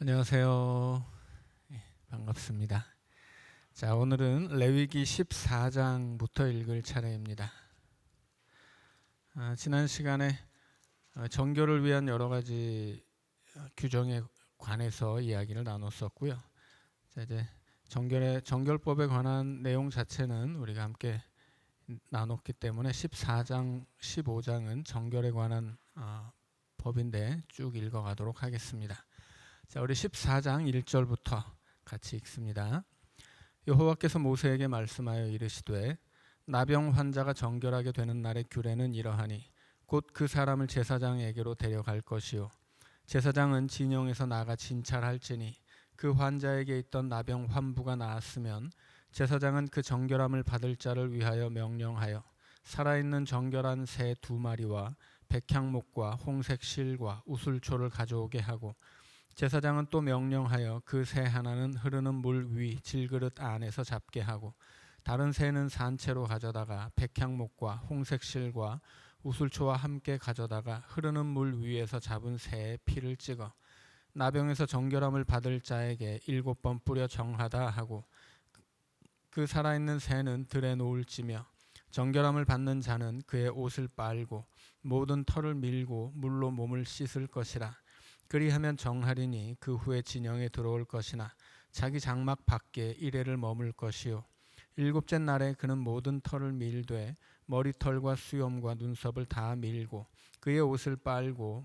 안녕하세요. 반갑습니다. 자, 오늘은 레위기 14장부터 읽을 차례입니다. 지난 시간에 정결을 위한 여러 가지 규정에 관해서 이야기를 나눴었고요. 자, 이제 정결법에 관한 내용 자체는 우리가 함께 나눴기 때문에 14장, 15장은 정결에 관한 법인데 쭉 읽어가도록 하겠습니다. 자, 우리 14장 1절부터 같이 읽습니다. 여호와께서 모세에게 말씀하여 이르시되 나병 환자가 정결하게 되는 날의 규례는 이러하니 곧 그 사람을 제사장에게로 데려갈 것이요 제사장은 진영에서 나가 진찰할지니 그 환자에게 있던 나병 환부가 나았으면 제사장은 그 정결함을 받을 자를 위하여 명령하여 살아있는 정결한 새 2마리와 백향목과 홍색 실과 우슬초를 가져오게 하고 제사장은 또 명령하여 그 새 하나는 흐르는 물 위 질그릇 안에서 잡게 하고 다른 새는 산채로 가져다가 백향목과 홍색 실과 우슬초와 함께 가져다가 흐르는 물 위에서 잡은 새의 피를 찍어 나병에서 정결함을 받을 자에게 7번 뿌려 정하다 하고 그 살아있는 새는 들에 놓을지며 정결함을 받는 자는 그의 옷을 빨고 모든 털을 밀고 물로 몸을 씻을 것이라. 그리하면 정하리니 그 후에 진영에 들어올 것이나 자기 장막 밖에 이레를 머물 것이요 7째 날에 그는 모든 털을 밀되 머리털과 수염과 눈썹을 다 밀고 그의 옷을 빨고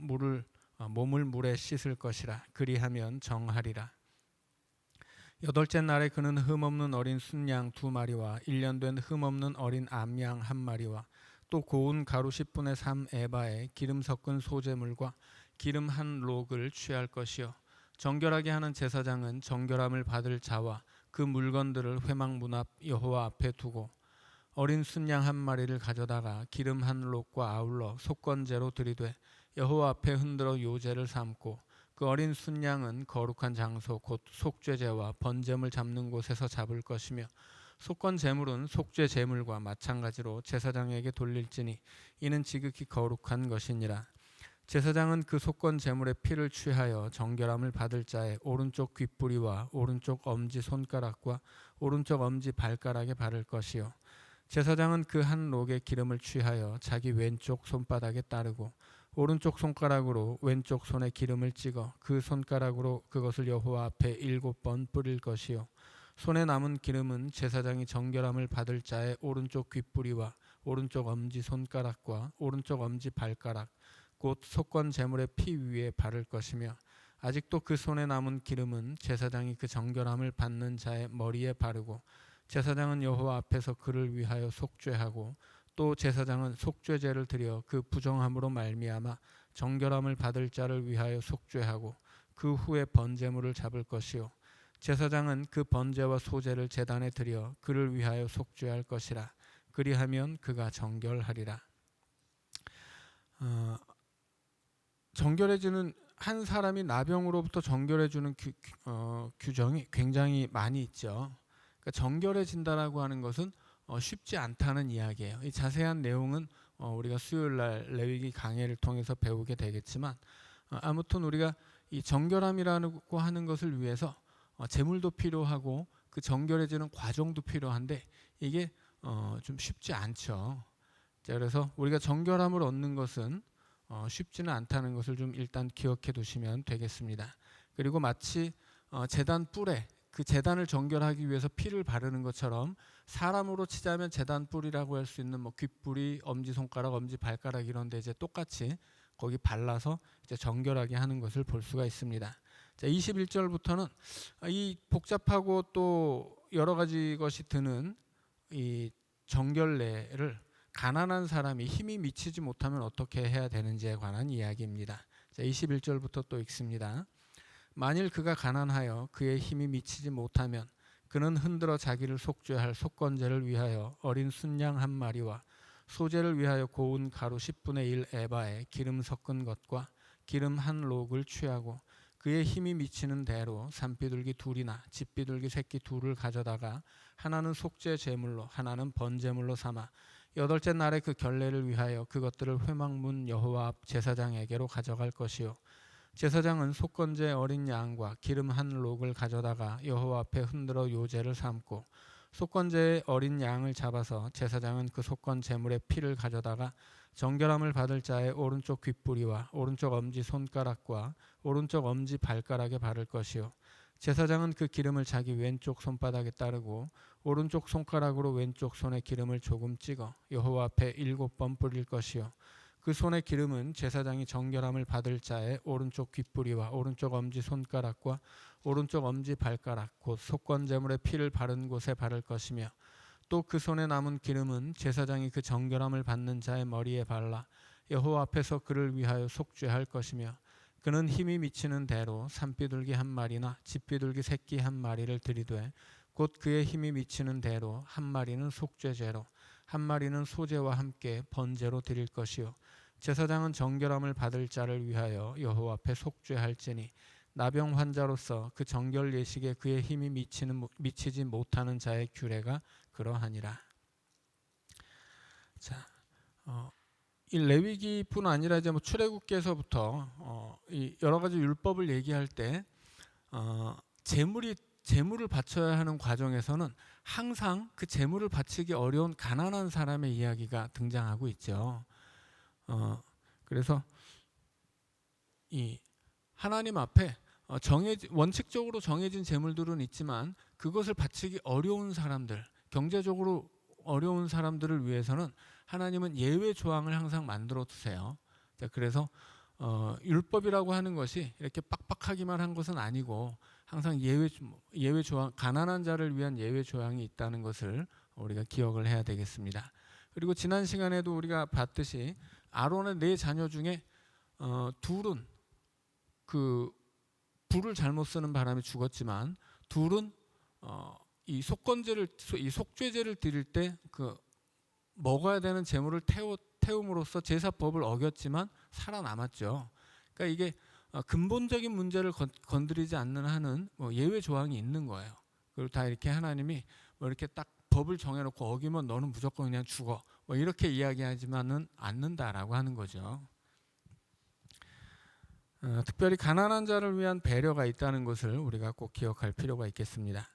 몸을 물에 씻을 것이라. 그리하면 정하리라. 8째 날에 그는 흠없는 어린 순양 2마리와 1년 된 흠없는 어린 암양 1마리와 또 고운 가루 10분의 3 에바에 기름 섞은 소재물과 기름 1록을 취할 것이요 정결하게 하는 제사장은 정결함을 받을 자와 그 물건들을 회막 문 앞 여호와 앞에 두고 어린 순양 1마리를 가져다가 기름 1록과 아울러 속건제로 드리되 여호와 앞에 흔들어 요제를 삼고 그 어린 순양은 거룩한 장소 곧 속죄제와 번제물 잡는 곳에서 잡을 것이며 속건 제물은 속죄 제물과 마찬가지로 제사장에게 돌릴지니 이는 지극히 거룩한 것이니라. 제사장은 그 속건 제물의 피를 취하여 정결함을 받을 자의 오른쪽 귓뿌리와 오른쪽 엄지 손가락과 오른쪽 엄지 발가락에 바를 것이요 제사장은 그 1록의 기름을 취하여 자기 왼쪽 손바닥에 따르고 오른쪽 손가락으로 왼쪽 손에 기름을 찍어 그 손가락으로 그것을 여호와 앞에 7번 뿌릴 것이요 손에 남은 기름은 제사장이 정결함을 받을 자의 오른쪽 귓뿌리와 오른쪽 엄지 손가락과 오른쪽 엄지 발가락 곧 속건 제물의 피 위에 바를 것이며 아직도 그 손에 남은 기름은 제사장이 그 정결함을 받는 자의 머리에 바르고 제사장은 여호와 앞에서 그를 위하여 속죄하고 또 제사장은 속죄제를 드려 그 부정함으로 말미암아 정결함을 받을 자를 위하여 속죄하고 그 후에 번제물을 잡을 것이요 제사장은 그 번제와 소제를 제단에 드려 그를 위하여 속죄할 것이라. 그리하면 그가 정결하리라. 정결해지는 한 사람이 나병으로부터 정결해주는 규정이 굉장히 많이 있죠. 그러니까 정결해진다라고 하는 것은 쉽지 않다는 이야기예요. 이 자세한 내용은 우리가 수요일날 레위기 강해를 통해서 배우게 되겠지만 아무튼 우리가 이 정결함이라고 하는 것을 위해서 제물도 필요하고 그 정결해지는 과정도 필요한데 이게 좀 쉽지 않죠. 자, 그래서 우리가 정결함을 얻는 것은 쉽지는 않다는 것을 좀 일단 기억해 두시면 되겠습니다. 그리고 마치 제단 뿔에 그 제단을 정결하기 위해서 피를 바르는 것처럼 사람으로 치자면 제단 뿔이라고 할 수 있는 뭐 귓뿌리, 엄지손가락, 엄지발가락 이런 데 이제 똑같이 거기 발라서 이제 정결하게 하는 것을 볼 수가 있습니다. 자, 21절부터는 이 복잡하고 또 여러 가지 것이 드는 이 정결례를 가난한 사람이 힘이 미치지 못하면 어떻게 해야 되는지에 관한 이야기입니다. 자, 21절부터 또 읽습니다. 만일 그가 가난하여 그의 힘이 미치지 못하면 그는 흔들어 자기를 속죄할 속건제를 위하여 어린 순양 1마리와 소제를 위하여 고운 가루 10분의 1 에바에 기름 섞은 것과 기름 1록을 취하고 그의 힘이 미치는 대로 산비둘기 2이나 집비둘기 새끼 2를 가져다가 하나는 속죄 제물로 하나는 번제물로 삼아 8째 날에 그 결례를 위하여 그것들을 회막문 여호와 앞 제사장에게로 가져갈 것이요 제사장은 속건제 어린 양과 기름 한 록을 가져다가 여호와 앞에 흔들어 요제를 삼고 속건제의 어린 양을 잡아서 제사장은 그 속건 제물의 피를 가져다가 정결함을 받을 자의 오른쪽 귓뿌리와 오른쪽 엄지 손가락과 오른쪽 엄지 발가락에 바를 것이요 제사장은 그 기름을 자기 왼쪽 손바닥에 따르고 오른쪽 손가락으로 왼쪽 손에 기름을 조금 찍어 여호와 앞에 7번 뿌릴 것이요 그 손의 기름은 제사장이 정결함을 받을 자의 오른쪽 귓뿌리와 오른쪽 엄지 손가락과 오른쪽 엄지 발가락 곧 속건 제물의 피를 바른 곳에 바를 것이며 또 그 손에 남은 기름은 제사장이 그 정결함을 받는 자의 머리에 발라 여호와 앞에서 그를 위하여 속죄할 것이며 그는 힘이 미치는 대로 산비둘기 한 마리나 집비둘기 새끼 한 마리를 들이되 곧 그의 힘이 미치는 대로 한 마리는 속죄제로 한 마리는 소제와 함께 번제로 드릴 것이요 제사장은 정결함을 받을 자를 위하여 여호와 앞에 속죄할지니 나병 환자로서 그 정결 예식에 그의 힘이 미치지 못하는 자의 규례가 그러하니라. 자, 이 레위기뿐 아니라 이제 출애굽기에서부터 이 여러 가지 율법을 얘기할 때 제물을 바쳐야 하는 과정에서는 항상 그 제물을 바치기 어려운 가난한 사람의 이야기가 등장하고 있죠. 그래서 이 하나님 앞에 원칙적으로 정해진 제물들은 있지만 그것을 바치기 어려운 사람들, 경제적으로 어려운 사람들을 위해서는 하나님은 예외 조항을 항상 만들어 두세요. 그래서 율법이라고 하는 것이 이렇게 빡빡하기만 한 것은 아니고 항상 예외 조항, 가난한 자를 위한 예외 조항이 있다는 것을 우리가 기억을 해야 되겠습니다. 그리고 지난 시간에도 우리가 봤듯이 아론의 4자녀 중에 둘은 그 불을 잘못 쓰는 바람에 죽었지만 둘은 이 속죄제를 드릴 때 그 먹어야 되는 제물을 태움으로써 제사법을 어겼지만 살아남았죠. 그러니까 이게 근본적인 문제를 건드리지 않는 한은 예외 조항이 있는 거예요. 그리고 다 이렇게 하나님이 이렇게 딱 법을 정해놓고 어기면 너는 무조건 그냥 죽어 이렇게 이야기하지만은 않는다라고 하는 거죠. 특별히 가난한 자를 위한 배려가 있다는 것을 우리가 꼭 기억할 필요가 있겠습니다.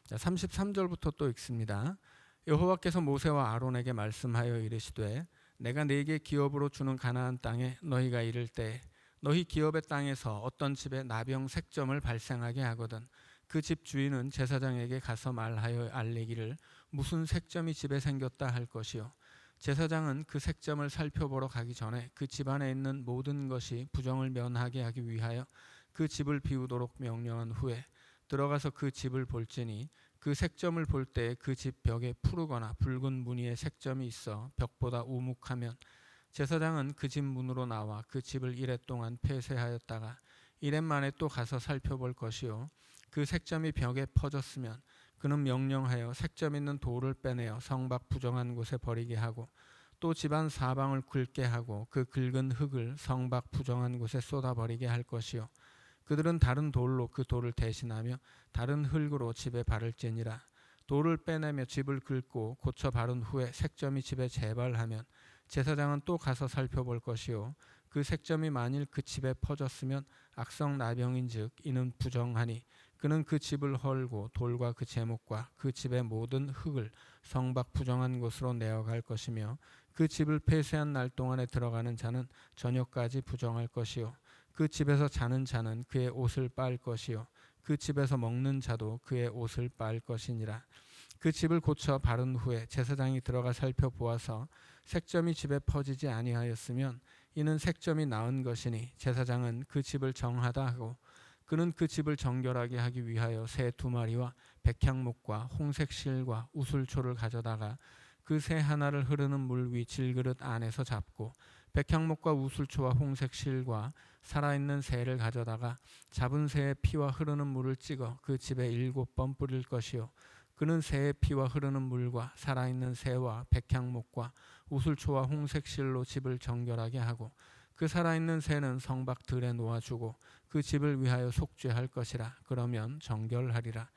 자, 33절부터 또 읽습니다. 여호와께서 모세와 아론에게 말씀하여 이르시되 내가 네게 기업으로 주는 가나안 땅에 너희가 이를 때 너희 기업의 땅에서 어떤 집에 나병 색점을 발생하게 하거든 그 집 주인은 제사장에게 가서 말하여 알리기를 무슨 색점이 집에 생겼다 할 것이요 제사장은 그 색점을 살펴보러 가기 전에 그 집안에 있는 모든 것이 부정을 면하게 하기 위하여 그 집을 비우도록 명령한 후에 들어가서 그 집을 볼지니 그 색점을 볼 때 그 집 벽에 푸르거나 붉은 무늬의 색점이 있어 벽보다 우묵하면 제사장은 그 집 문으로 나와 그 집을 이레 동안 폐쇄하였다가 이레 만에 또 가서 살펴볼 것이요 그 색점이 벽에 퍼졌으면 그는 명령하여 색점 있는 돌을 빼내어 성밖 부정한 곳에 버리게 하고 또 집안 사방을 긁게 하고 그 긁은 흙을 성밖 부정한 곳에 쏟아버리게 할 것이요 그들은 다른 돌로 그 돌을 대신하며 다른 흙으로 집에 바를지니라 돌을 빼내며 집을 긁고 고쳐 바른 후에 색점이 집에 재발하면 제사장은 또 가서 살펴볼 것이요 그 색점이 만일 그 집에 퍼졌으면 악성 나병인즉 이는 부정하니 그는 그 집을 헐고 돌과 그 제목과 그 집의 모든 흙을 성밖 부정한 곳으로 내어갈 것이며 그 집을 폐쇄한 날 동안에 들어가는 자는 저녁까지 부정할 것이요 그 집에서 자는 자는 그의 옷을 빨 것이요 그 집에서 먹는 자도 그의 옷을 빨 것이니라. 그 집을 고쳐 바른 후에 제사장이 들어가 살펴보아서 색점이 집에 퍼지지 아니하였으면 이는 색점이 나은 것이니 제사장은 그 집을 정하다 하고 그는 그 집을 정결하게 하기 위하여 새 2마리와 백향목과 홍색 실과 우슬초를 가져다가 그 새 하나를 흐르는 물 위 질그릇 안에서 잡고 백향목과 우슬초와 홍색 실과 살아있는 새를 가져다가 잡은 새의 피와 흐르는 물을 찍어 그 집에 7번 뿌릴 것이요 그는 새의 피와 흐르는 물과 살아있는 새와 백향목과 우슬초와 홍색 실로 집을 정결하게 하고 그 살아있는 새는 성밖 들에 놓아주고 그 집을 위하여 속죄할 것이라. 그러면 정결하리라.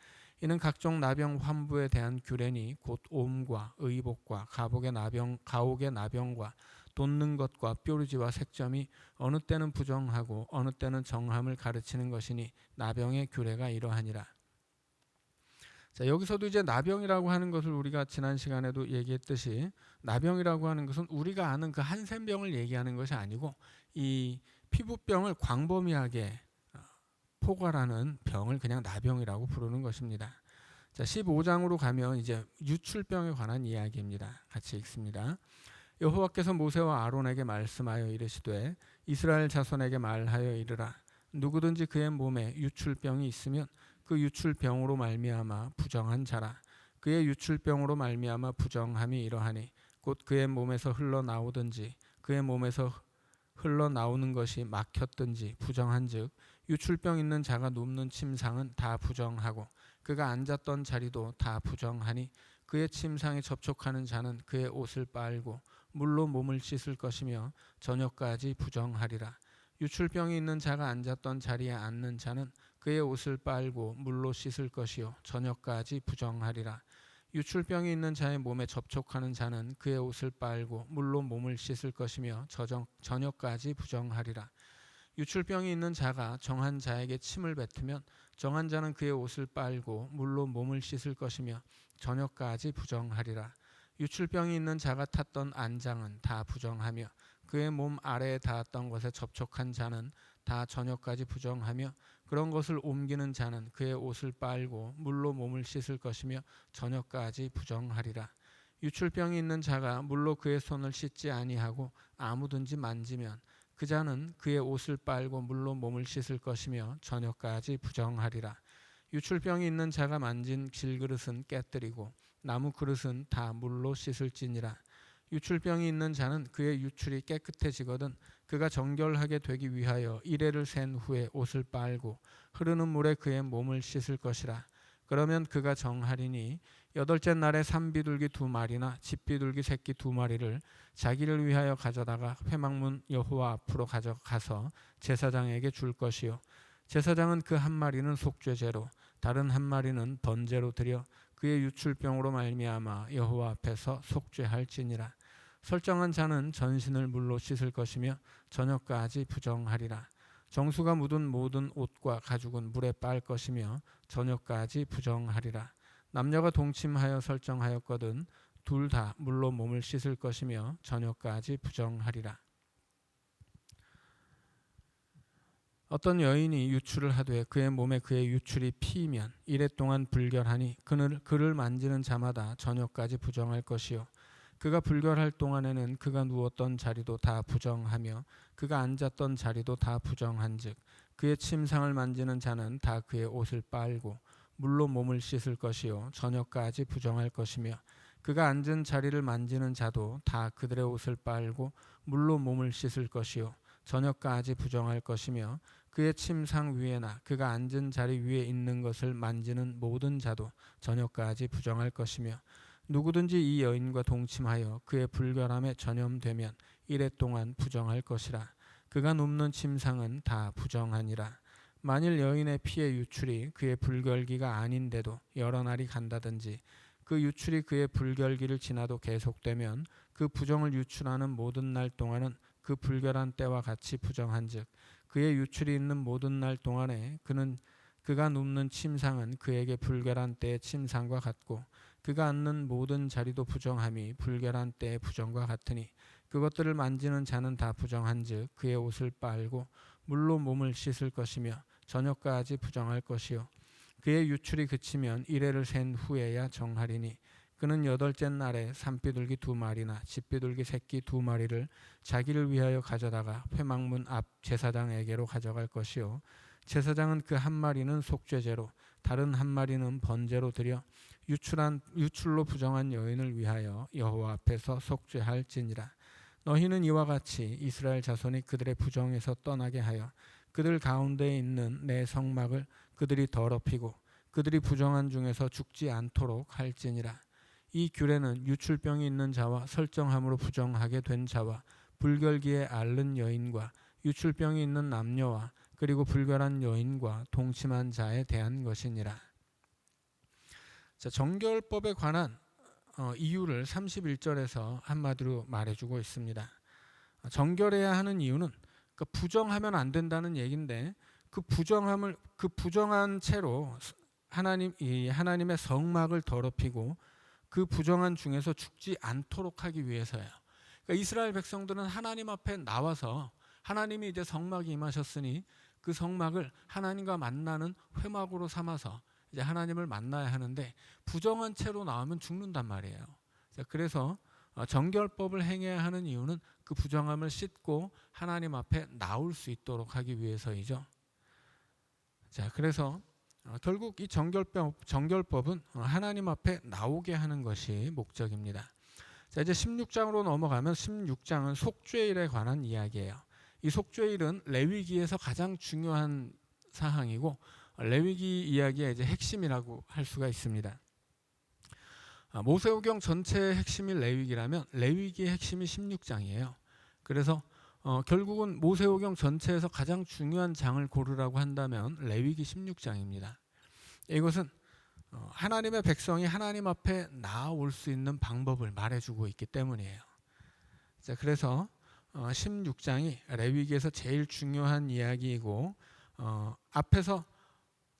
이는 각종 나병 환부에 대한 규례니 곧 옴과 의복과 가옥의 나병과 돋는 것과 뾰루지와 색점이 어느 때는 부정하고 어느 때는 정함을 가르치는 것이니 나병의 규례가 이러하니라. 자, 여기서도 이제 나병이라고 하는 것을 우리가 지난 시간에도 얘기했듯이 나병이라고 하는 것은 우리가 아는 그 한센병을 얘기하는 것이 아니고 이 피부병을 광범위하게 포괄하는 병을 그냥 나병이라고 부르는 것입니다. 자, 15장으로 가면 이제 유출병에 관한 이야기입니다. 같이 읽습니다. 여호와께서 모세와 아론에게 말씀하여 이르시되 이스라엘 자손에게 말하여 이르라. 누구든지 그의 몸에 유출병이 있으면 그 유출병으로 말미암아 부정한 자라. 그의 유출병으로 말미암아 부정함이 이러하니 곧 그의 몸에서 흘러나오든지 그의 몸에서 흘러나오는 것이 막혔든지 부정한즉 유출병 있는 자가 눕는 침상은 다 부정하고 그가 앉았던 자리도 다 부정하니 그의 침상에 접촉하는 자는 그의 옷을 빨고 물로 몸을 씻을 것이며 저녁까지 부정하리라. 유출병이 있는 자가 앉았던 자리에 앉는 자는 그의 옷을 빨고 물로 씻을 것이요 저녁까지 부정하리라. 유출병이 있는 자의 몸에 접촉하는 자는 그의 옷을 빨고 물로 몸을 씻을 것이며 저녁까지 부정하리라. 유출병이 있는 자가 정한 자에게 침을 뱉으면 정한 자는 그의 옷을 빨고 물로 몸을 씻을 것이며 저녁까지 부정하리라. 유출병이 있는 자가 탔던 안장은 다 부정하며 그의 몸 아래에 닿았던 것에 접촉한 자는 다 저녁까지 부정하며 그런 것을 옮기는 자는 그의 옷을 빨고 물로 몸을 씻을 것이며 저녁까지 부정하리라. 유출병이 있는 자가 물로 그의 손을 씻지 아니하고 아무든지 만지면 그 자는 그의 옷을 빨고 물로 몸을 씻을 것이며 저녁까지 부정하리라. 유출병이 있는 자가 만진 질그릇은 깨뜨리고 나무 그릇은 다 물로 씻을지니라. 유출병이 있는 자는 그의 유출이 깨끗해지거든 그가 정결하게 되기 위하여 이레를 센 후에 옷을 빨고 흐르는 물에 그의 몸을 씻을 것이라. 그러면 그가 정하리니 여덟째 날에 산비둘기 2마리나 집비둘기 새끼 2마리를 자기를 위하여 가져다가 회막문 여호와 앞으로 가져가서 제사장에게 줄 것이요 제사장은 그 한 마리는 속죄제로 다른 한 마리는 번제로 드려 그의 유출병으로 말미암아 여호와 앞에서 속죄할지니라. 설정한 자는 전신을 물로 씻을 것이며 저녁까지 부정하리라. 정수가 묻은 모든 옷과 가죽은 물에 빨 것이며 저녁까지 부정하리라. 남녀가 동침하여 설정하였거든 둘 다 물로 몸을 씻을 것이며 저녁까지 부정하리라. 어떤 여인이 유출을 하되 그의 몸에 그의 유출이 피이면 이레 동안 불결하니 그를 만지는 자마다 저녁까지 부정할 것이요 그가 불결할 동안에는 그가 누웠던 자리도 다 부정하며 그가 앉았던 자리도 다 부정한즉 그의 침상을 만지는 자는 다 그의 옷을 빨고 물로 몸을 씻을 것이요 저녁까지 부정할 것이며 그가 앉은 자리를 만지는 자도 다 그들의 옷을 빨고 물로 몸을 씻을 것이요 저녁까지 부정할 것이며 그의 침상 위에나 그가 앉은 자리 위에 있는 것을 만지는 모든 자도 저녁까지 부정할 것이며 누구든지 이 여인과 동침하여 그의 불결함에 전염되면 이레 동안 부정할 것이라. 그가 눕는 침상은 다 부정하니라. 만일 여인의 피의 유출이 그의 불결기가 아닌데도 여러 날이 간다든지 그 유출이 그의 불결기를 지나도 계속되면 그 부정을 유출하는 모든 날 동안은 그 불결한 때와 같이 부정한즉 그의 유출이 있는 모든 날 동안에 그가 눕는 침상은 그에게 불결한 때의 침상과 같고 그가 앉는 모든 자리도 부정함이 불결한 때의 부정과 같으니 그것들을 만지는 자는 다 부정한즉 그의 옷을 빨고 물로 몸을 씻을 것이며 저녁까지 부정할 것이요 그의 유출이 그치면 이레를 센 후에야 정하리니 그는 여덟째 날에 산비둘기 2마리나 집비둘기 새끼 2마리를 자기를 위하여 가져다가 회막문 앞 제사장에게로 가져갈 것이요 제사장은 그 한 마리는 속죄제로 다른 한 마리는 번제로 드려 유출로 부정한 여인을 위하여 여호와 앞에서 속죄할지니라. 너희는 이와 같이 이스라엘 자손이 그들의 부정에서 떠나게 하여 그들 가운데에 있는 내 성막을 그들이 더럽히고 그들이 부정한 중에서 죽지 않도록 할지니라. 이 규례는 유출병이 있는 자와 설정함으로 부정하게 된 자와 불결기에 앓는 여인과 유출병이 있는 남녀와 그리고 불결한 여인과 동침한 자에 대한 것이니라. 자, 정결법에 관한 이유를 31절에서 한마디로 말해주고 있습니다. 정결해야 하는 이유는 그러니까 부정하면 안 된다는 얘기인데 그 부정한 채로 하나님의 성막을 더럽히고 그 부정한 중에서 죽지 않도록 하기 위해서예요. 그러니까 이스라엘 백성들은 하나님 앞에 나와서 하나님이 이제 성막이 임하셨으니 그 성막을 하나님과 만나는 회막으로 삼아서 이제 하나님을 만나야 하는데 부정한 채로 나오면 죽는단 말이에요. 그래서 정결법을 행해야 하는 이유는 그 부정함을 씻고 하나님 앞에 나올 수 있도록 하기 위해서이죠. 자, 그래서 결국 이 정결법은 하나님 앞에 나오게 하는 것이 목적입니다. 자, 이제 16장으로 넘어가면 16장은 속죄일에 관한 이야기예요. 이 속죄일은 레위기에서 가장 중요한 사항이고 레위기 이야기의 이제 핵심이라고 할 수가 있습니다. 모세오경 전체의 핵심이 레위기라면 레위기의 핵심이 16장이에요. 그래서 결국은 모세오경 전체에서 가장 중요한 장을 고르라고 한다면 레위기 16장입니다. 이것은 하나님의 백성이 하나님 앞에 나아올 수 있는 방법을 말해주고 있기 때문이에요. 자, 그래서 16장이 레위기에서 제일 중요한 이야기이고 앞에서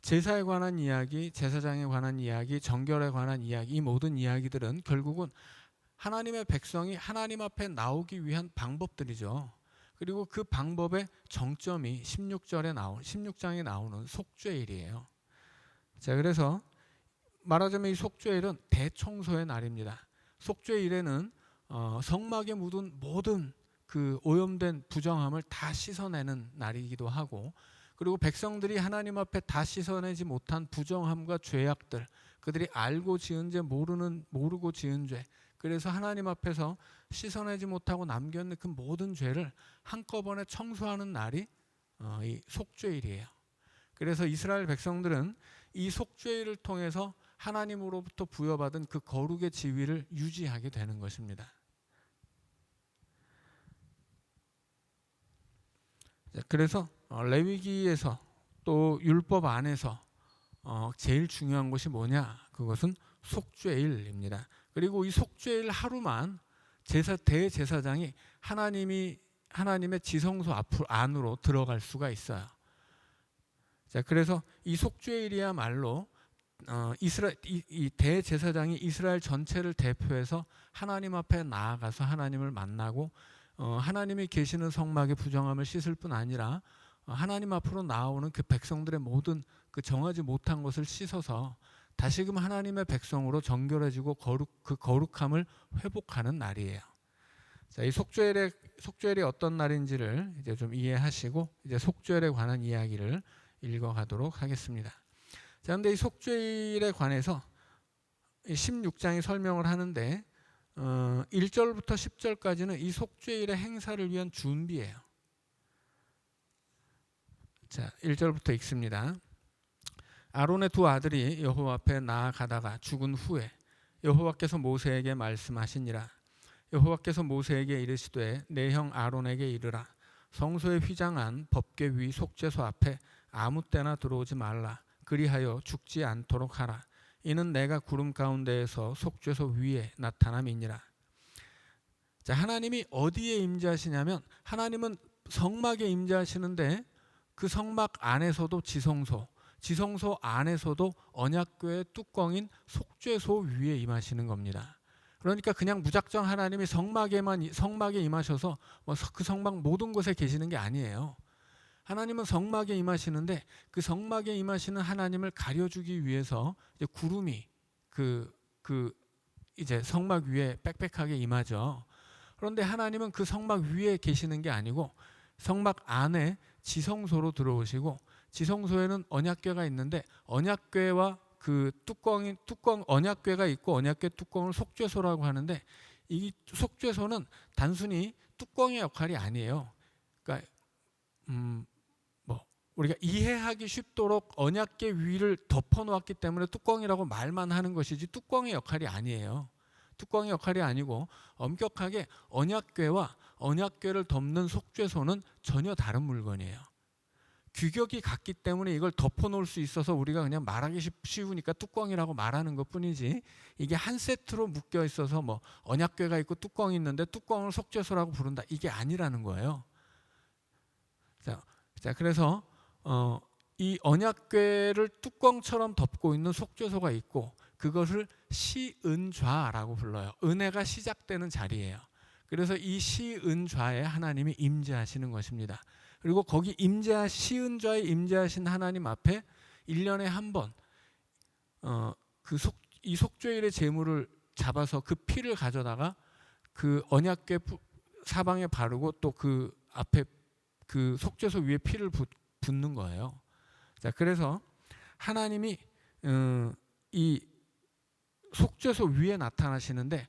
제사에 관한 이야기, 제사장에 관한 이야기, 정결에 관한 이야기, 이 모든 이야기들은 결국은 하나님의 백성이 하나님 앞에 나오기 위한 방법들이죠. 그리고 그 방법의 정점이 16장에 나오는 속죄일이에요. 자, 그래서 말하자면 이 속죄일은 대청소의 날입니다. 속죄일에는 성막에 묻은 모든 그 오염된 부정함을 다 씻어내는 날이기도 하고 그리고 백성들이 하나님 앞에 다 씻어내지 못한 부정함과 죄악들 그들이 알고 지은 죄 모르고 지은 죄 그래서 하나님 앞에서 씻어내지 못하고 남겨놓은 그 모든 죄를 한꺼번에 청소하는 날이 이 속죄일이에요. 그래서 이스라엘 백성들은 이 속죄일을 통해서 하나님으로부터 부여받은 그 거룩의 지위를 유지하게 되는 것입니다. 그래서 레위기에서 또 율법 안에서 제일 중요한 것이 뭐냐? 그것은 속죄일입니다. 그리고 이 속죄일 하루만 대제사장이 하나님의 지성소 안으로 들어갈 수가 있어요. 자, 그래서 이 속죄일이야말로 이 대제사장이 이스라엘 전체를 대표해서 하나님 앞에 나아가서 하나님을 만나고 하나님이 계시는 성막의 부정함을 씻을 뿐 아니라 하나님 앞으로 나오는 그 백성들의 모든 그 정하지 못한 것을 씻어서 다시금 하나님의 백성으로 정결해지고 그 거룩함을 회복하는 날이에요. 자, 이 속죄일이 어떤 날인지를 이제 좀 이해하시고 이제 속죄일에 관한 이야기를 읽어가도록 하겠습니다. 자, 근데 이 속죄일에 관해서 16장이 설명을 하는데 1절부터 10절까지는 이 속죄일의 행사를 위한 준비예요. 자, 1절부터 읽습니다. 아론의 두 아들이 여호와 앞에 나아가다가 죽은 후에 여호와께서 모세에게 말씀하시니라. 여호와께서 모세에게 이르시되 내 형 아론에게 이르라. 성소에 휘장한 법궤 위 속죄소 앞에 아무 때나 들어오지 말라. 그리하여 죽지 않도록 하라. 이는 내가 구름 가운데에서 속죄소 위에 나타남이니라. 자, 하나님이 어디에 임재하시냐면 하나님은 성막에 임재하시는데 그 성막 안에서도 지성소 안에서도 언약궤의 뚜껑인 속죄소 위에 임하시는 겁니다. 그러니까 그냥 무작정 하나님이 성막에 임하셔서 그 성막 모든 곳에 계시는 게 아니에요. 하나님은 성막에 임하시는데 그 성막에 임하시는 하나님을 가려주기 위해서 이제 구름이 이제 성막 위에 빽빽하게 임하죠. 그런데 하나님은 그 성막 위에 계시는 게 아니고 성막 안에 지성소로 들어오시고 지성소에는 언약궤가 있는데 언약궤와 그 언약궤가 있고 언약궤 뚜껑을 속죄소라고 하는데 이 속죄소는 단순히 뚜껑의 역할이 아니에요. 그러니까 우리가 이해하기 쉽도록 언약궤 위를 덮어놓았기 때문에 뚜껑이라고 말만 하는 것이지 뚜껑의 역할이 아니에요. 뚜껑의 역할이 아니고 엄격하게 언약궤와 언약궤를 덮는 속죄소는 전혀 다른 물건이에요. 규격이 같기 때문에 이걸 덮어놓을 수 있어서 우리가 그냥 말하기 쉬우니까 뚜껑이라고 말하는 것뿐이지, 이게 한 세트로 묶여 있어서 뭐 언약궤가 있고 뚜껑이 있는데 뚜껑을 속죄소라고 부른다, 이게 아니라는 거예요. 자 그래서 이 언약궤를 뚜껑처럼 덮고 있는 속죄소가 있고, 그것을 시은좌라고 불러요. 은혜가 시작되는 자리예요. 그래서 이 시은좌에 하나님이 임재하시는 것입니다. 그리고 거기 시은좌에 임재하신 하나님 앞에 1년에 한 번 이 속죄일의 제물을 잡아서 그 피를 가져다가 그 언약궤 사방에 바르고 또 그 앞에 그 속죄소 위에 피를 붓는 거예요. 자, 그래서 하나님이 이 속죄소 위에 나타나시는데,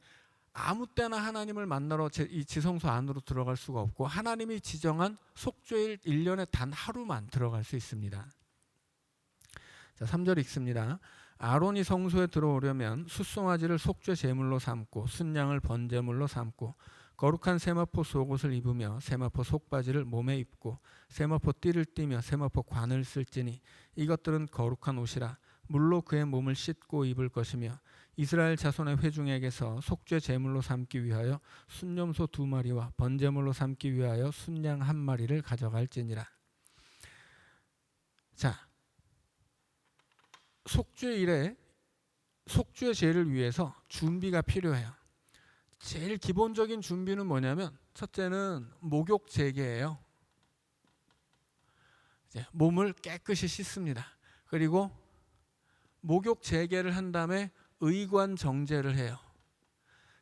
아무 때나 하나님을 만나러 이 지성소 안으로 들어갈 수가 없고, 하나님이 지정한 속죄일 1년에 단 하루만 들어갈 수 있습니다. 자, 3절 읽습니다. 아론이 성소에 들어오려면 숫송아지를 속죄 제물로 삼고 순양을 번제물로 삼고 거룩한 세마포 속옷을 입으며 세마포 속바지를 몸에 입고 세마포 띠를 띠며 세마포 관을 쓸지니 이것들은 거룩한 옷이라. 물로 그의 몸을 씻고 입을 것이며 이스라엘 자손의 회중에게서 속죄 제물로 삼기 위하여 순염소 2마리와 번제물로 삼기 위하여 순양 1마리를 가져갈지니라. 자, 속죄일에 속죄 제를 위해서 준비가 필요해요. 제일 기본적인 준비는 뭐냐면, 첫째는 목욕 제계예요. 이제 몸을 깨끗이 씻습니다. 그리고 목욕 제계를 한 다음에 의관 정제를 해요.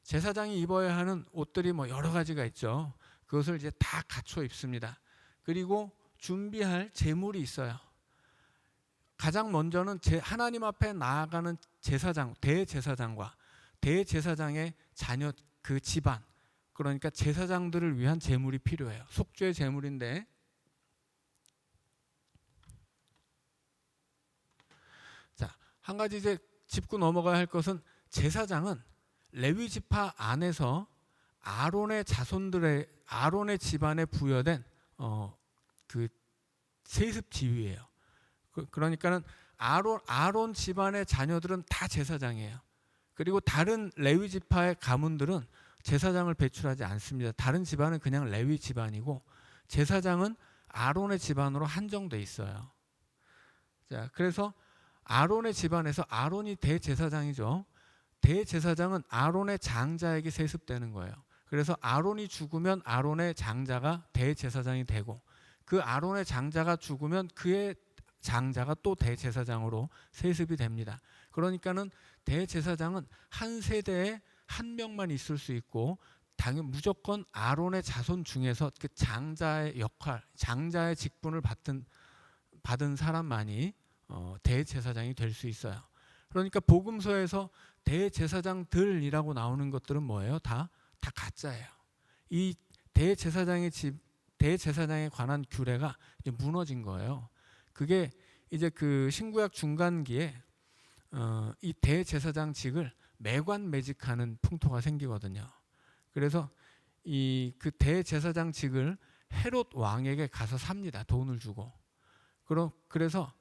제사장이 입어야 하는 옷들이 뭐 여러 가지가 있죠. 그것을 이제 다 갖춰 입습니다. 그리고 준비할 제물이 있어요. 가장 먼저는 하나님 앞에 나아가는 제사장, 대제사장과 대제사장의 자녀, 그 집안, 그러니까 제사장들을 위한 제물이 필요해요. 속죄 제물인데, 자, 한 가지 이제 짚고 넘어가야 할 것은, 제사장은 레위 지파 안에서 아론의 집안에 부여된 그 세습 지위예요. 그러니까는 아론 집안의 자녀들은 다 제사장이에요. 그리고 다른 레위 지파의 가문들은 제사장을 배출하지 않습니다. 다른 집안은 그냥 레위 집안이고, 제사장은 아론의 집안으로 한정돼 있어요. 자, 그래서 아론의 집안에서 아론이 대제사장이죠. 대제사장은 아론의 장자에게 세습되는 거예요. 그래서 아론이 죽으면 아론의 장자가 대제사장이 되고, 그 아론의 장자가 죽으면 그의 장자가 또 대제사장으로 세습이 됩니다. 그러니까는 대제사장은 한 세대에 한 명만 있을 수 있고, 당연 무조건 아론의 자손 중에서 그 장자의 역할, 장자의 직분을 받은 사람만이 대제사장이 될 수 있어요. 그러니까 복음서에서 대제사장들이라고 나오는 것들은 뭐예요? 다 가짜예요. 이 대제사장에 관한 규례가 이제 무너진 거예요. 그게 이제 그 신구약 중간기에 이 대제사장직을 매관매직하는 풍토가 생기거든요. 그래서 그 대제사장직을 헤롯 왕에게 가서 삽니다. 돈을 주고. 그래서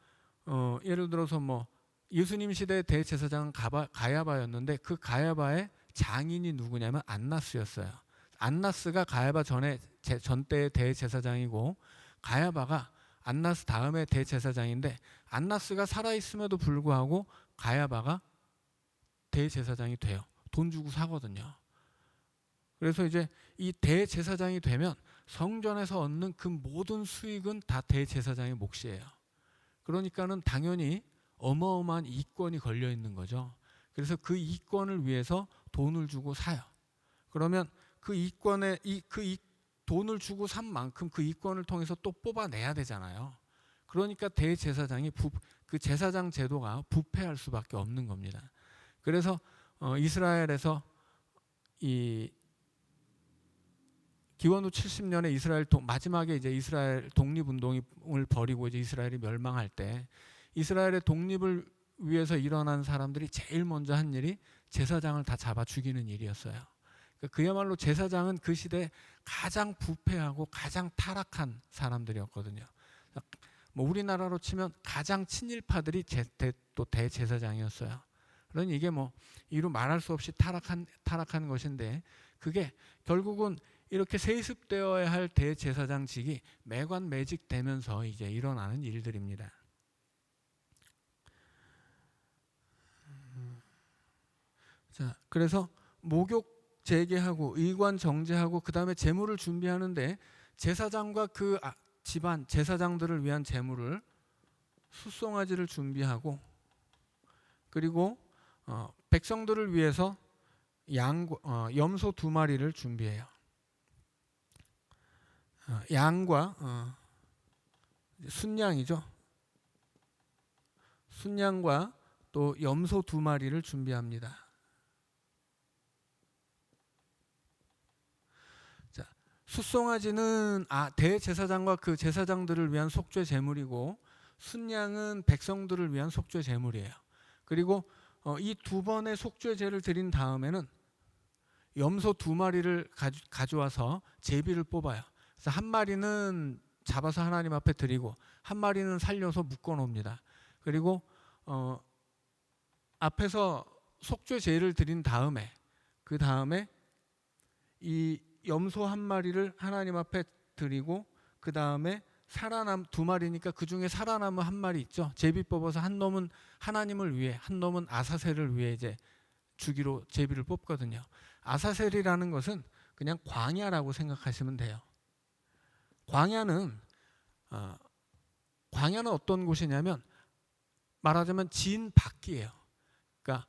예를 들어서 뭐 예수님 시대의 대제사장은 가야바였는데, 그 가야바의 장인이 누구냐면 안나스였어요. 안나스가 가야바 전 때의 대제사장이고, 가야바가 안나스 다음에 대제사장인데, 안나스가 살아있음에도 불구하고 가야바가 대제사장이 돼요. 돈 주고 사거든요. 그래서 이제 이 대제사장이 되면 성전에서 얻는 그 모든 수익은 다 대제사장의 몫이에요. 그러니까는 당연히 어마어마한 이권이 걸려 있는 거죠. 그래서 그 이권을 위해서 돈을 주고 사요. 그러면 그 돈을 주고 산 만큼 그 이권을 통해서 또 뽑아내야 되잖아요. 그러니까 대제사장이 그 제사장 제도가 부패할 수밖에 없는 겁니다. 그래서 이스라엘에서 이 기원후 70년에 마지막에 이제 이스라엘 독립운동을 벌이고 이제 이스라엘이 멸망할 때, 이스라엘의 독립을 위해서 일어난 사람들이 제일 먼저 한 일이 제사장을 다 잡아 죽이는 일이었어요. 그야말로 제사장은 그 시대 가장 부패하고 가장 타락한 사람들이었거든요. 뭐 우리나라로 치면 가장 친일파들이 또 대제사장이었어요. 그러니 이게 뭐 이루 말할 수 없이 타락한 것인데, 그게 결국은 이렇게 세습되어야 할 대제사장직이 매관매직되면서 이제 일어나는 일들입니다. 자, 그래서 목욕 재개하고 의관 정제하고 그 다음에 제물을 준비하는데, 제사장과 그 집안 제사장들을 위한 제물을 숫송아지를 준비하고, 그리고 백성들을 위해서 염소 2마리를 준비해요. 양과 순양이죠. 순양과 또 염소 2마리를 준비합니다. 자, 숫송아지는 대제사장과 그 제사장들을 위한 속죄 제물이고, 순양은 백성들을 위한 속죄 제물이에요. 그리고 이 2번의 속죄제를 드린 다음에는 염소 2마리를 가져와서 제비를 뽑아요. 그래서 1마리는 잡아서 하나님 앞에 드리고 1마리는 살려서 묶어 놓습니다. 그리고 앞에서 속죄제를 드린 다음에, 그 다음에 이 염소 1마리를 하나님 앞에 드리고, 그 다음에 2마리니까 그 중에 살아남은 1마리 있죠. 제비 뽑아서 한 놈은 하나님을 위해, 한 놈은 아사셀을 위해 이제 주기로 제비를 뽑거든요. 아사셀이라는 것은 그냥 광야라고 생각하시면 돼요. 광야는 어떤 곳이냐면, 말하자면 진 밖이에요. 그러니까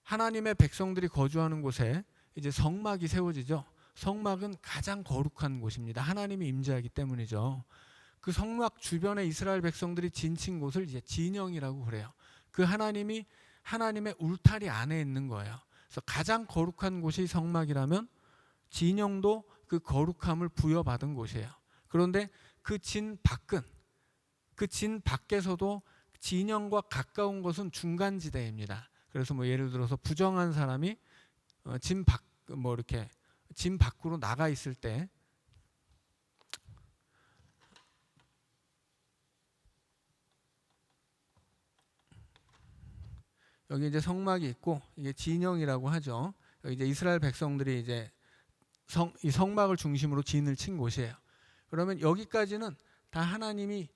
하나님의 백성들이 거주하는 곳에 이제 성막이 세워지죠. 성막은 가장 거룩한 곳입니다. 하나님이 임재하기 때문이죠. 그 성막 주변에 이스라엘 백성들이 진친 곳을 이제 진영이라고 그래요. 그 하나님의 울타리 안에 있는 거예요. 그래서 가장 거룩한 곳이 성막이라면 진영도 그 거룩함을 부여받은 곳이에요. 그런데 그 진 밖에서도 진영과 가까운 것은 중간지대입니다. 그래서 뭐 예를 들어서 부정한 사람이 진 밖으로 나가 있을 때, 여기 이제 성막이 있고, 이게 진영이라고 하죠. 여기 이제 이스라엘 백성들이 이제 이 성막을 중심으로 진을 친 곳이에요. 그러면 여기까지는 다 하나님의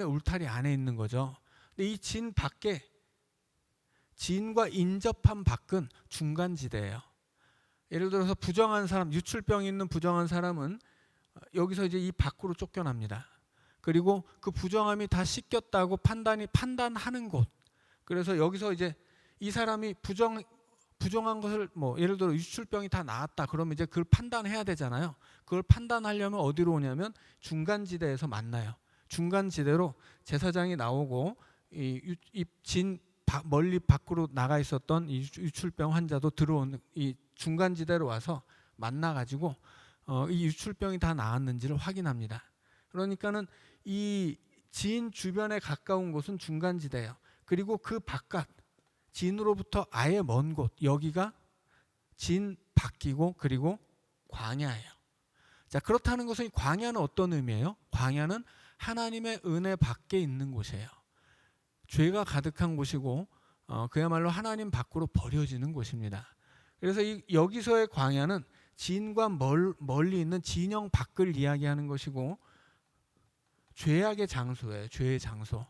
울타리 안에 있는 거죠. 근데 이 진 밖에, 진과 인접한 밖은 중간지대예요. 예를 들어서 부정한 사람, 유출병이 있는 부정한 사람은 여기서 이제 이 밖으로 쫓겨납니다. 그리고 그 부정함이 다 씻겼다고 판단하는 곳. 그래서 여기서 이제 이 사람이 부정한 것을, 뭐 예를 들어 유출병이 다 나았다 그러면 이제 그걸 판단해야 되잖아요. 그걸 판단하려면 어디로 오냐면 중간지대에서 만나요. 중간지대로 제사장이 나오고 멀리 밖으로 나가 있었던 이 유출병 환자도 들어오는 이 중간지대로 와서 만나가지고 이 유출병이 다 나았는지를 확인합니다. 그러니까는 이 진 주변에 가까운 곳은 중간지대예요. 그리고 그 바깥, 진으로부터 아예 먼 곳, 여기가 진 밖이고 그리고 광야예요. 자, 그렇다는 것은 광야는 어떤 의미예요? 광야는 하나님의 은혜 밖에 있는 곳이에요. 죄가 가득한 곳이고 그야말로 하나님 밖으로 버려지는 곳입니다. 그래서 여기서의 광야는 진과 멀리 있는 진영 밖을 이야기하는 것이고, 죄악의 장소예요. 죄의 장소.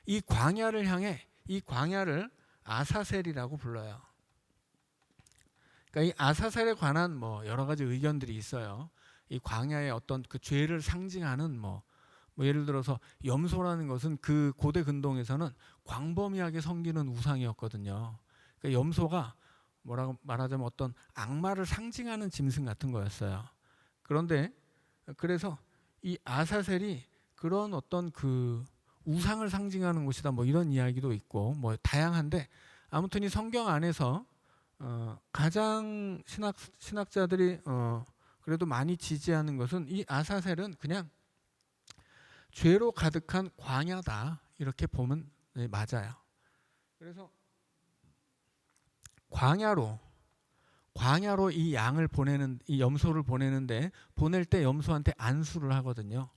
이 광야를 아사셀이라고 불러요. 그러니까 이 아사셀에 관한 뭐 여러 가지 의견들이 있어요. 이 광야의 어떤 그 죄를 상징하는 뭐 예를 들어서 염소라는 것은 그 고대 근동에서는 광범위하게 섬기는 우상이었거든요. 그러니까 염소가 뭐라고 말하자면 어떤 악마를 상징하는 짐승 같은 거였어요. 그래서 이 아사셀이 그런 어떤 그 우상을 상징하는 곳이다, 뭐 이런 이야기도 있고 뭐 다양한데, 아무튼 이 성경 안에서 가장 신학자들이 그래도 많이 지지하는 것은 이 아사셀은 그냥 죄로 가득한 광야다, 이렇게 보면 맞아요. 그래서 광야로 이 염소를 보내는데, 보낼 때 염소한테 안수를 하거든요.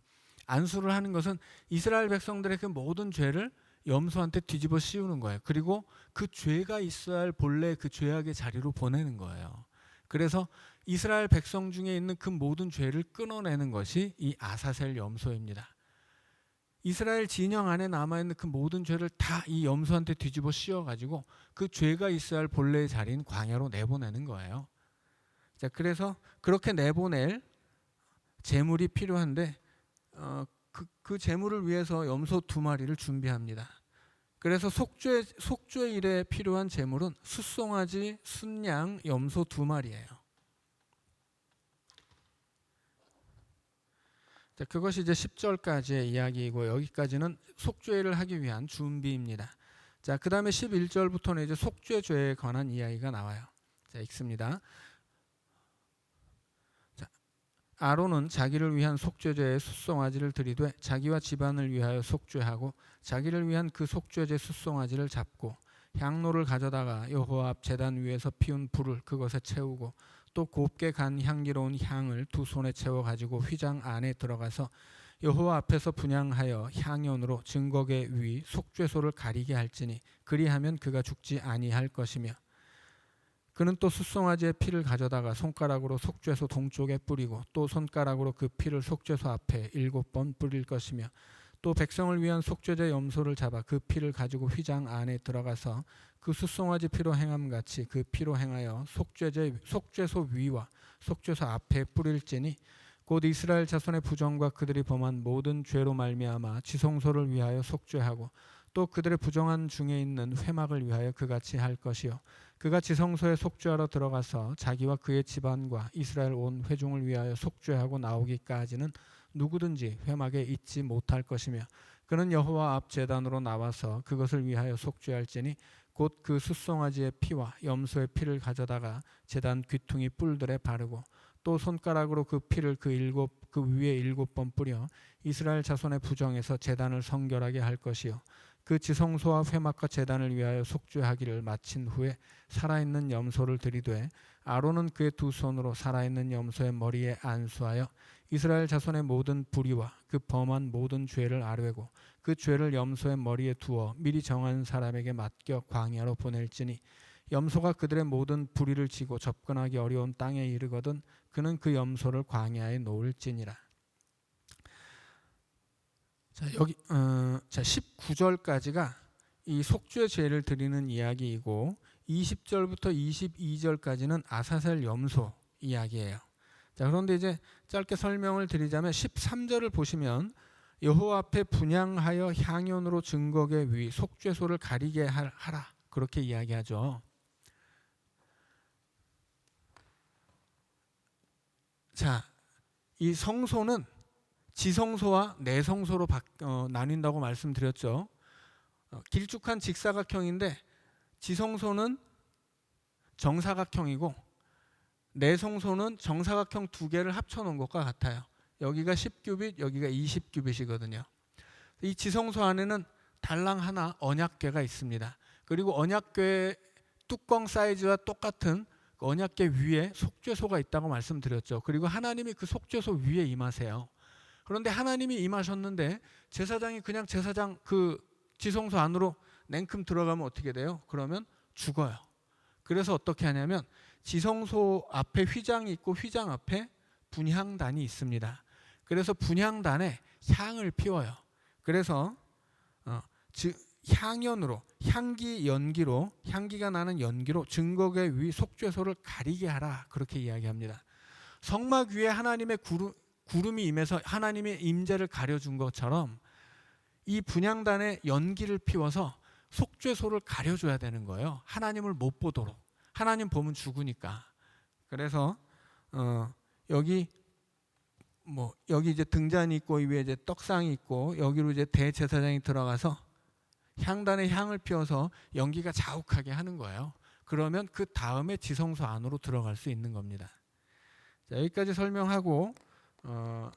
안수를 하는 것은 이스라엘 백성들의 그 모든 죄를 염소한테 뒤집어 씌우는 거예요. 그리고 그 죄가 있어야 할 본래 그 죄악의 자리로 보내는 거예요. 그래서 이스라엘 백성 중에 있는 그 모든 죄를 끊어내는 것이 이 아사셀 염소입니다. 이스라엘 진영 안에 남아있는 그 모든 죄를 다 이 염소한테 뒤집어 씌워가지고 그 죄가 있어야 할 본래의 자리인 광야로 내보내는 거예요. 자, 그래서 그렇게 내보낼 제물이 필요한데 그 제물을 위해서 염소 2마리를 준비합니다. 그래서 속죄일에 필요한 제물은 숫송아지, 순양, 염소 2마리예요. 자, 그것이 이제 10절까지의 이야기이고 여기까지는 속죄를 하기 위한 준비입니다. 자, 그 다음에 11절부터는 이제 속죄죄에 관한 이야기가 나와요. 자, 읽습니다. 자, 아론은 자기를 위한 속죄제의 숫송아지를 드리되 자기와 집안을 위하여 속죄하고 자기를 위한 그 속죄제 숫송아지를 잡고 향로를 가져다가 여호와 앞 제단 위에서 피운 불을 그것에 채우고 또 곱게 간 향기로운 향을 2 손에 채워 가지고 휘장 안에 들어가서 여호와 앞에서 분향하여 향연으로 증거계 위 속죄소를 가리게 할지니 그리하면 그가 죽지 아니할 것이며 그는 또 숫송아지의 피를 가져다가 손가락으로 속죄소 동쪽에 뿌리고 또 손가락으로 그 피를 속죄소 앞에 7번 뿌릴 것이며 또 백성을 위한 속죄제 염소를 잡아 그 피를 가지고 휘장 안에 들어가서 그 숫송아지 피로 행함같이 그 피로 행하여 속죄소 위와 속죄소 앞에 뿌릴지니 곧 이스라엘 자손의 부정과 그들이 범한 모든 죄로 말미암아 지성소를 위하여 속죄하고 또 그들의 부정한 중에 있는 회막을 위하여 그같이 할 것이요 그가 지성소에 속죄하러 들어가서 자기와 그의 집안과 이스라엘 온 회중을 위하여 속죄하고 나오기까지는 누구든지 회막에 있지 못할 것이며 그는 여호와 앞 제단으로 나와서 그것을 위하여 속죄할지니 곧 그 숫송아지의 피와 염소의 피를 가져다가 제단 귀퉁이 뿔들에 바르고 또 손가락으로 그 피를 그 위에 7번 뿌려 이스라엘 자손의 부정에서 제단을 성결하게 할 것이요 그 지성소와 회막과 제단을 위하여 속죄하기를 마친 후에 살아있는 염소를 들이되 아론은 그의 2 손으로 살아있는 염소의 머리에 안수하여 이스라엘 자손의 모든 불의와 그 범한 모든 죄를 아뢰고 그 죄를 염소의 머리에 두어 미리 정한 사람에게 맡겨 광야로 보낼지니 염소가 그들의 모든 불의를 지고 접근하기 어려운 땅에 이르거든 그는 그 염소를 광야에 놓을지니라. 자, 여기 19절까지가 이 속죄 죄를 드리는 이야기이고 20절부터 22절까지는 아사셀 염소 이야기예요. 자, 그런데 이제 짧게 설명을 드리자면 13절을 보시면 여호와 앞에 분향하여 향연으로 증거계 위 속죄소를 가리게 하라 그렇게 이야기하죠. 자, 이 성소는 지성소와 내성소로 나뉜다고 말씀드렸죠. 길쭉한 직사각형인데 지성소는 정사각형이고 내성소는 정사각형 2개를 합쳐놓은 것과 같아요. 여기가 10규빗, 여기가 20규빗이거든요. 이 지성소 안에는 달랑 하나 언약궤가 있습니다. 그리고 언약궤 뚜껑 사이즈와 똑같은 언약궤 위에 속죄소가 있다고 말씀드렸죠. 그리고 하나님이 그 속죄소 위에 임하세요. 그런데 하나님이 임하셨는데 제사장이 그냥 제사장 그 지성소 안으로 냉큼 들어가면 어떻게 돼요? 그러면 죽어요. 그래서 어떻게 하냐면 지성소 앞에 휘장이 있고 휘장 앞에 분향단이 있습니다. 그래서 분향단에 향을 피워요. 그래서 향연으로 향기가 나는 연기로 증거계 위 속죄소를 가리게 하라 그렇게 이야기합니다. 성막 위에 하나님의 구름이 임해서 하나님의 임재를 가려준 것처럼 이 분향단에 연기를 피워서 속죄소를 가려줘야 되는 거예요. 하나님을 못 보도록. 하나님 보면 죽으니까. 그래서 여기 이제 등잔이 있고 위에 이제 떡상이 있고 여기로 이제 대제사장이 들어가서 향단에 향을 피워서 연기가 자욱하게 하는 거예요. 그러면 그 다음에 지성소 안으로 들어갈 수 있는 겁니다. 자, 여기까지 설명하고 3